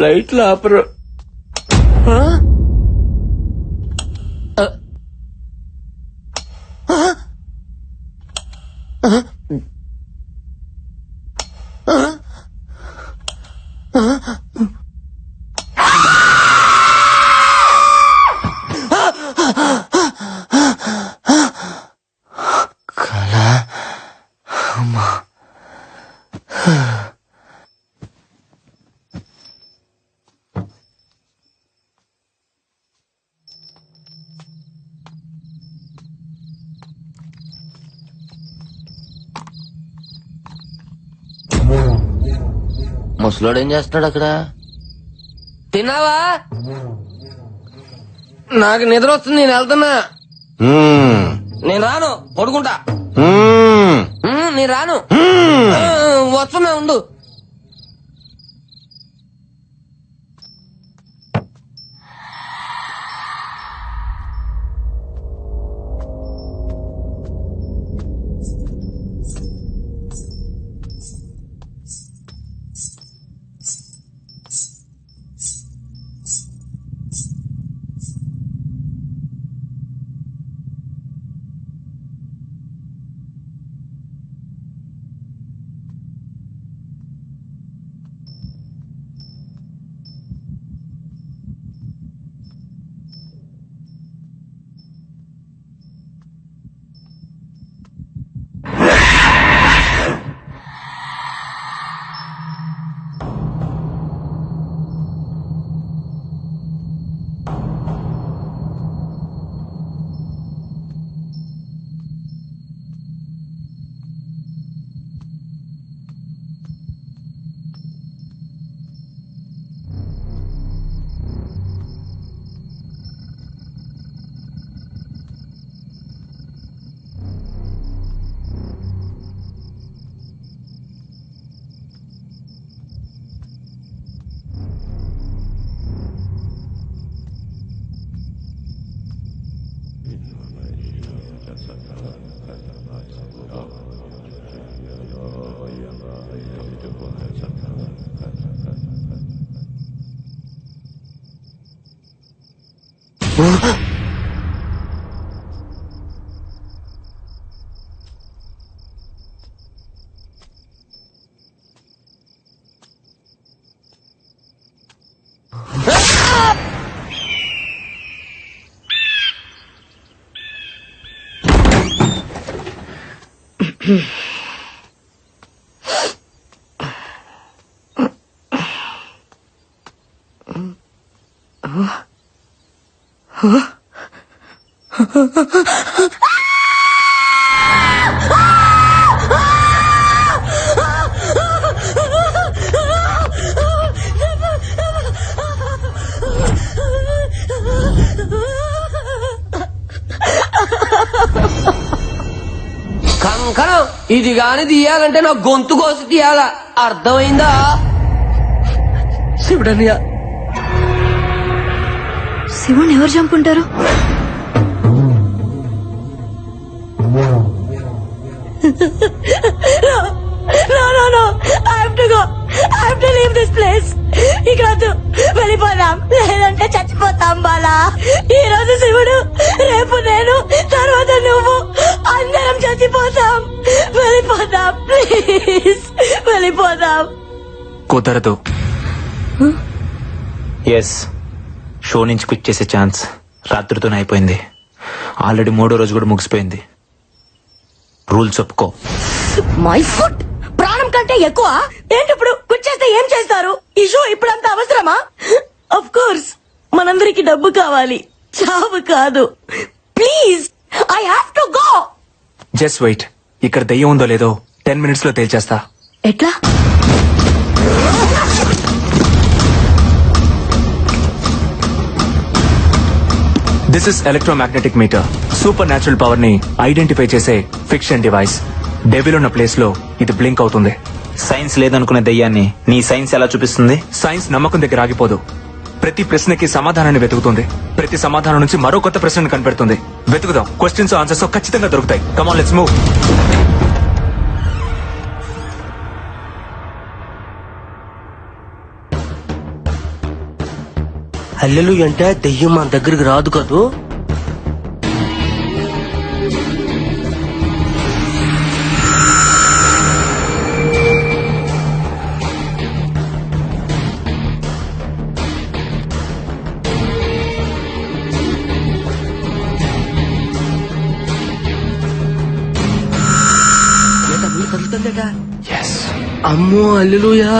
లైట్లు ఆపరు. ముసలోడు ఏం చేస్తున్నాడు అక్కడ? తిన్నావా? నాకు నిద్ర వస్తుంది, నేను వెళ్తున్నా. నేను రాను, పడుకుంటా. నేను రాను, వస్తున్నా, ఉండు. కంకణం ఇది గాని తీయాలంటే నా గొంతు కోసి తీయాలా, అర్థమైందా? శివుడన్నయ్య. శివుని ఎవరు చంపుంటారు? వెళ్ళిపోదాం, లేదంటే చచ్చిపోతాం బాలా. ఈ రోజు శివుడు, రేపు నేను, తర్వాత నువ్వు, అందరం చచ్చిపోతాం. వెళ్ళిపోదాం ప్లీజ్, వెళ్ళిపోదాం. కుదరదు. ఎస్, షో నుంచి క్విట్ చేసే ఛాన్స్ రాత్రితోనే అయిపోయింది. ఆల్రెడీ 3వ రోజు కూడా ముగిసిపోయింది. రూల్స్ ఒప్పుకో. మై ఫుట్ ప్రాణం కంటే ఎక్కువ ఏంటి? ఇప్పుడు క్విట్ చేస్తే ఏం చేస్తారు? ఈ షో ఇప్పుడంత అవసరమా? ఆఫ్ కోర్స్ మనందరికి డబ్బు కావాలి, చావు కాదు. Please, I have to go. Just wait, ఇక్కడ దయ్యం ఉందో లేదో 10 minutes లో తేల్చేస్తా. ఎట్లా? This is electromagnetic meter. Supernatural power ని ఐడెంటిఫై చేసే ఫిక్షన్ డివైస్. డెవిల్ ఉన్న ప్లేస్ లో ఇది బ్లింక్ అవుతుంది. సైన్స్ లేదనుకునే దయ్యాన్ని నీ సైన్స్ ఎలా చూపిస్తుంది? సైన్స్ నమ్మకం దగ్గర ఆగిపోదు. ప్రతి ప్రశ్నకి సమాధానాన్ని వెతుకుతుంది. ప్రతి సమాధానం నుంచి మరో కొత్త ప్రశ్నను కనిపెడుతుంది. వెతుకుదాం. క్వశ్చన్స్ ఆన్సర్స్ ఖచ్చితంగా దొరుకుతాయి. Come on, let's move. హల్లెలు అంటే దెయ్యం మన దగ్గరికి రాదు కదూ. అమ్మో హల్లెలూయా.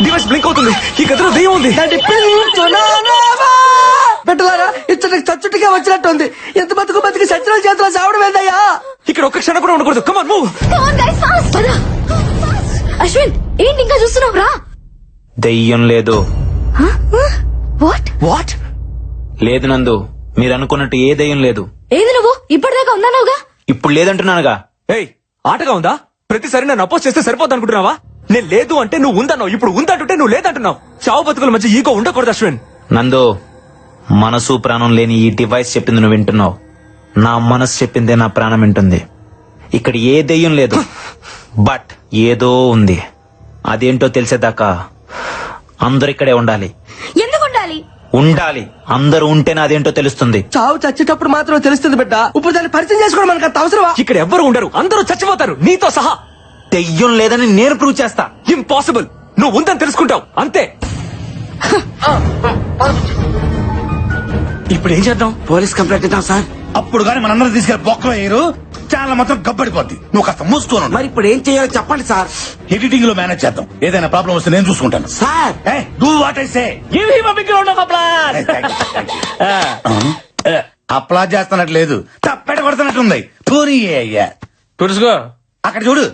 డివైస్ బ్లింక్ అవుతుంది. ఈ గదిలో దెయ్యం ఉంది. పెట్టలారా ఇచ్చటికి చచ్చుటిగా వచ్చినట్టుంది. ఎంత బతుకు బతికి సత్యనాల చేతిలో చావడం ఏందయ్యా. ఇక్కడ ఒక్క క్షణం కూడా ఉండకూడదు. Come on move. అశ్విన్ ఏంటి ఇంకా చూస్తున్నావు రా. దెయ్యం లేదు. What what? లేదు నందు, మీరు అనుకున్నట్టు ఏ దెయ్యం లేదు. ఏది నువ్వు ఇప్పటిదాకా ఉన్నావుగా. ఇప్పుడు లేదంటున్నానుగా. ఏయ్, ఆటగా ఉందా? ప్రతిసారి నన్ను అపోజ్ చేస్తే సరిపోద్ది అనుకుంటున్నావా? నేను లేదు అంటే నువ్వు ఉందన్నావు, ఇప్పుడు ఉందంటుంటే నువ్వు లేదంటున్నావు. చావు బతుకుల మధ్య ఈగో ఉండకూడదు అశ్విన్. నందు, మనసు ప్రాణం లేని ఈ డివైస్ చెప్పింది నువ్వు వింటున్నావు. నా మనసు చెప్పిందే నా ప్రాణం వింటుంది. ఇక్కడ ఏ దెయ్యం లేదు, బట్ ఏదో ఉంది. అదేంటో తెలిసేదాకా అందరు ఇక్కడే ఉండాలి. ఎందుకు ఉండాలి? ఉండాలి. అందరూ ఉంటేనే అదేంటో తెలుస్తుంది. చావు చచ్చేటప్పుడు మాత్రం తెలుస్తుంది బిడ్డ. ఇప్పుడు దాన్ని పరిచయం చేసుకోవడం మనకు అంత అవసరమా? ఇక్కడ ఎవ్వరు ఉండరు, అందరూ చచ్చిపోతారు నీతో సహా. దెయ్యం లేదని నేను ప్రూవ్ చేస్తా. ఇంపాసిబుల్. నువ్వు ఉందని తెలుసుకుంటావు అంతే. ఇప్పుడు ఏం చేద్దాం? పోలీస్ కంప్లైంట్ ఇద్దాం సార్. అప్పుడు గానీ మనందరం తీసుకెళ్లి బొక్కలో వేయరు, ఛానల్ మొత్తం గబ్బడిపోద్ది. నువ్వు కాస్త మూసుకోను. మరి ఇప్పుడు ఏం చేయాలో చెప్పండి సార్. ఎడిటింగ్ లో మేనేజ్ చేద్దాం. ఏదైనా ప్రాబ్లం వస్తే నేను చూసుకుంటాను. Sir do what I say. Give him a big round of applause. అప్లా చేస్తున్నట్టు లేదు, తప్పెట కొడుతున్నట్టుంది. పోనీ అయ్యా, తుడుచుకో. అక్కడ చూడు.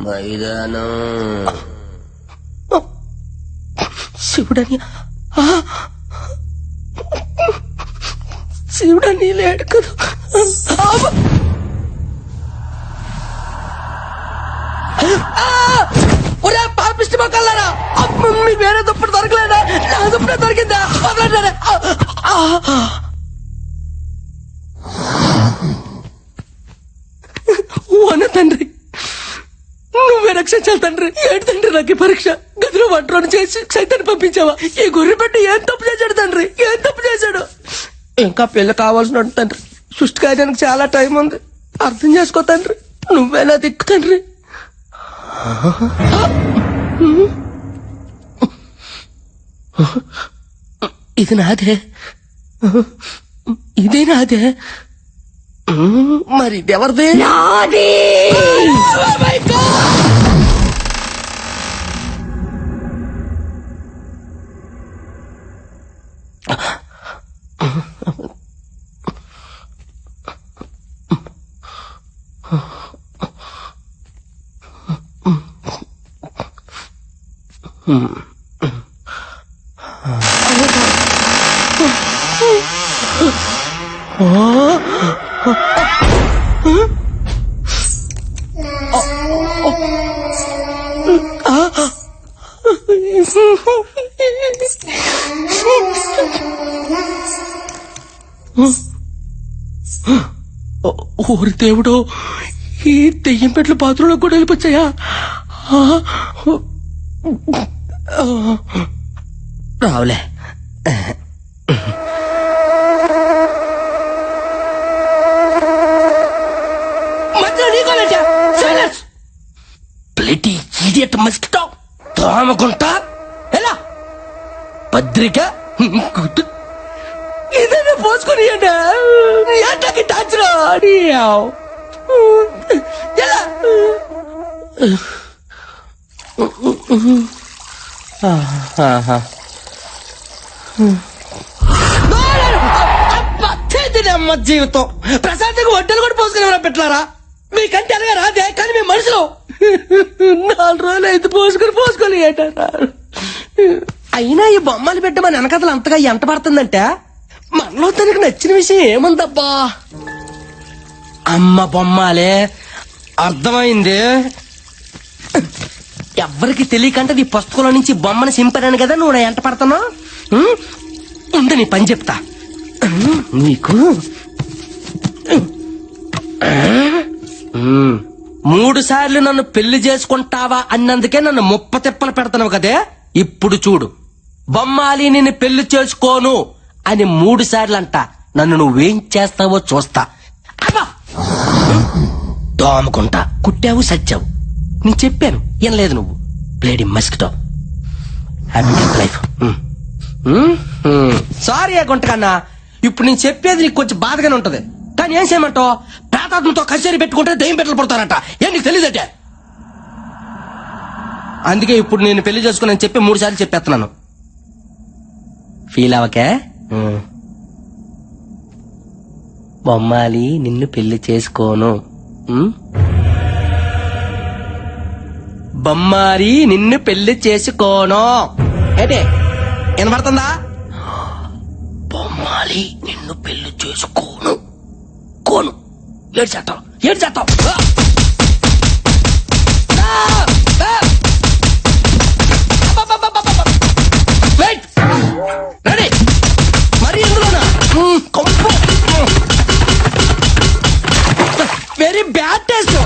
మైదానం శివుడని శివుడని లేడు కదా. ఒరే పాపిష్టి మొక్కలారా, మీ వేరే దుప్పటి దొరకలేదా? నా దుప్పటి దొరికిందా? వన తండ్రి, నువ్వే రక్షించాలి తండ్రి. ఏంటి తండ్రి నాకు పరీక్ష? గదిలో వంటలను చేసి సైతాన్ని పంపించావా? ఈ గొర్రె పెట్టి ఏం తప్పు చేశాడు తండ్రి? ఏం తప్పు చేశాడు? ఇంకా పెళ్లి కావాల్సిన తండ్రి. సృష్టి కార్యానికి చాలా టైం ఉంది, అర్థం చేసుకో తండ్రి. నువ్వేనా దిక్కు తండ్రి. ఇది నాదే, ఇది నాదే. మరి ఇది ఎవరిదే? నాది. Oh my God! ఓరి దేవుడు, ఈ దెయ్యం పెట్లు బాత్రూంలో కూడా వెళ్ళిపోచ్చాయా? రావులే. మధ్యలో నీకోలేట సైలెన్స్. Bloody idiot mosquito. తోమకుంటా ఎలా పత్రిక ఇదేనా పోసుకొని ఎంటకి టచ్ రా ఎలా అమ్మ జీవితం. ప్రశాంతంగా వంటలు కూడా పోసుకుని పెట్టారా? మీకంటే అలాగా రాదే, కానీ మేము మనుషులు 4 రోజులు అయితే పోసుకొని ఏటారా. అయినా ఈ బొమ్మలు పెట్టమని వెనకథలు అంతగా ఎంట పడుతుందంటే మనలో తనకు నచ్చిన విషయం ఏముందబ్బా. అమ్మ బొమ్మాలే, అర్థమైంది. ఎవ్వరికి తెలియకంటే ఈ పుస్తకంలో నుంచి బొమ్మను సింపాను కదా నువ్వు నా ఎంట పడుతున్నావు. ఉండు నీ పని చెప్తా. నీకు 3 సార్లు నన్ను పెళ్లి చేసుకుంటావా అన్నందుకే నన్ను 30 తిప్పలు పెడతావు కదే. ఇప్పుడు చూడు, బొమ్మాలి నిన్ను పెళ్లి చేసుకోను అని 3 సార్లు అంట. నన్ను నువ్వేం చేస్తావో చూస్తా. అబ్బా దోమకుంటా, కుట్టావు సచ్చావు. నేను చెప్పాను వినలేదు నువ్వు. Bloody mosquito. Happy life. Sorry గుంటకన్నా, ఇప్పుడు నేను చెప్పేది నీకు కొంచెం బాధగానే ఉంటది. కానీ ఏం చేయమంటావు, పేతాత్మతో కచేరీ పెట్టుకుంటే దెయ్యం పెట్టలు పడతారంట. ఏం నీకు తెలియదటే. అందుకే ఇప్పుడు నేను పెళ్లి చేసుకుని చెప్పి 3 సార్లు చెప్పేస్తున్నాను. ఫీల్ అవకే. బొమ్మాలి నిన్ను పెళ్లి చేసుకోను. బొమ్మాలి నిన్ను పెళ్లి చేసుకోను. ఏంటి వినపడుతుందా? బొమ్మాలి నిన్ను పెళ్లి చేసుకోను. కోను ఏడు చేస్తాం. రెడీ మరి ఎందులోనా కొంపు వెరీ బ్యాడ్ టేస్ట్.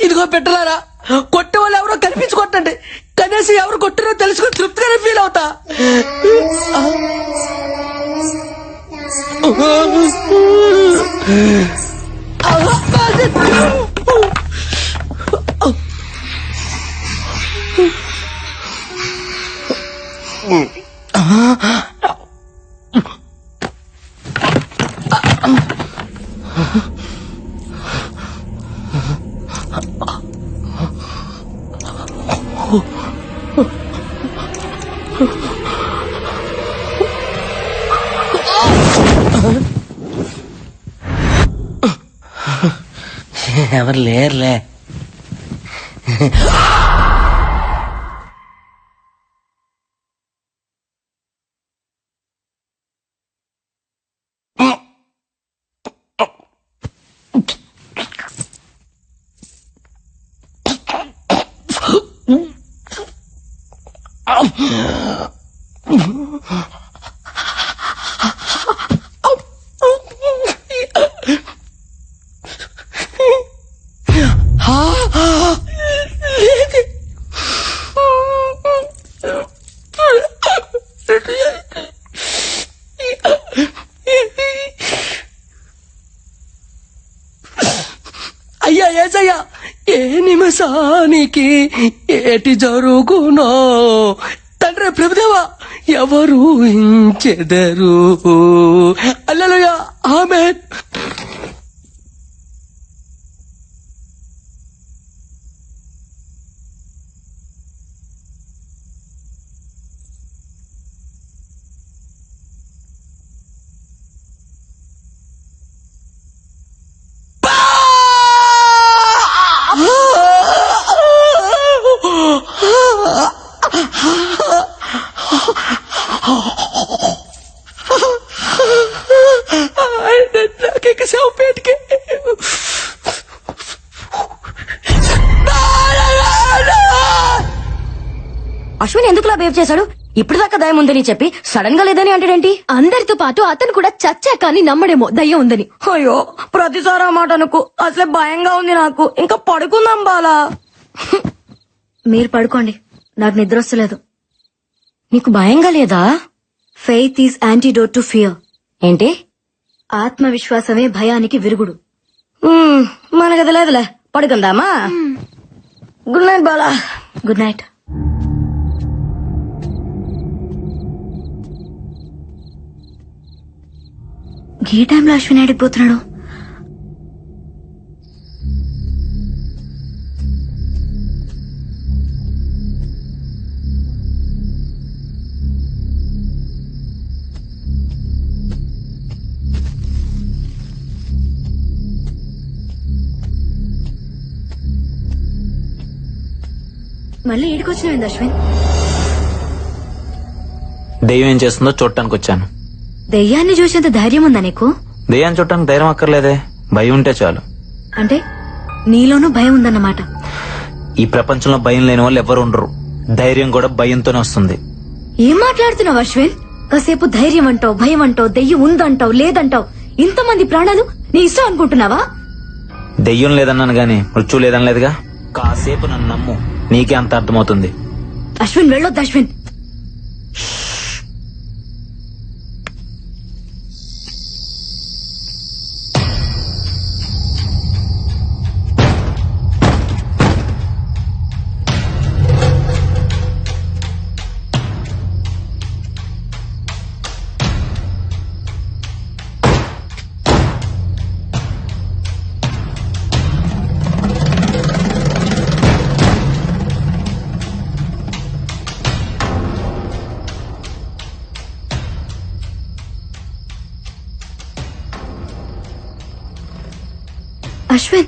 ఇదిగో పెట్టలారా, కొట్టే వాళ్ళు ఎవరో కనిపించుకోండి. కనీసం ఎవరు కొట్టారో తెలుసుకుని తృప్తిగానే ఫీల్ అవుతా. ఎవరు లేరులే. అయ్యా ఏసయ్యా, ఏ నిమిషానికి ఏటి జరుగునో తండ్రి ప్రభుదేవా ఎవరు ఇంచెదరు. హల్లెలూయా, ఆమేన్. నాకే సేవ పేటికి అశ్విన్ ఎందుకులా బిహేవ్ చేశాడు? ఇప్పుడు దాకా దయం ఉందని చెప్పి సడన్ గా లేదని అంటాడేంటి? అందరితో పాటు అతను కూడా చచ్చా కానీ నమ్మడేమో దయ్యం ఉందని. అయ్యో ప్రతిసారి ఆ మాట అనుకు. అసలే భయంగా ఉంది నాకు. ఇంకా పడుకుందాం బాలా. మీరు పడుకోండి, నాకు నిద్ర వస్తలేదు. నీకు భయంగా లేదా? Faith is antidote to fear. ఏంటి? ఆత్మవిశ్వాసమే భయానికి విరుగుడు. మనకది లేదులే, పడుకుందామా? Good night Bala. Good night. ఈ టైంలో అశ్విన్ అడిగిపోతున్నాడు. మళ్ళీ ఈడికొచ్చినావు అశ్విన్? దెయ్యం ఏం చేస్తుందో చూడటానికి వచ్చాను. దెయ్యాన్ని చూసేంత ధైర్యం ఉందా నీకు? దెయ్యాన్ని చూడటానికి ధైర్యం అక్కర్లేదే, భయం ఉంటే చాలు. అంటే నీలోనూ భయం ఉందన్నమాట. ఈ ప్రపంచంలో భయం లేని వాళ్ళు ఎవరు ఉండరు. ధైర్యం కూడా భయంతోనే వస్తుంది. ఏం మాట్లాడుతున్నావు అశ్విన్? కాసేపు ధైర్యం అంటావు, భయం అంటావు, దెయ్యం ఉందంటావు, లేదంటావు. ఇంతమంది ప్రాణాలు నీ ఇష్టం అనుకుంటున్నావా? దెయ్యం లేదన్నాను గాని మృత్యు లేదనలేదుగా. కాసేపు నన్ను నమ్ము, నీకే అంత అర్థమవుతుంది. అశ్విన్ వెళ్ళొద్దు అశ్విన్. అశ్విన్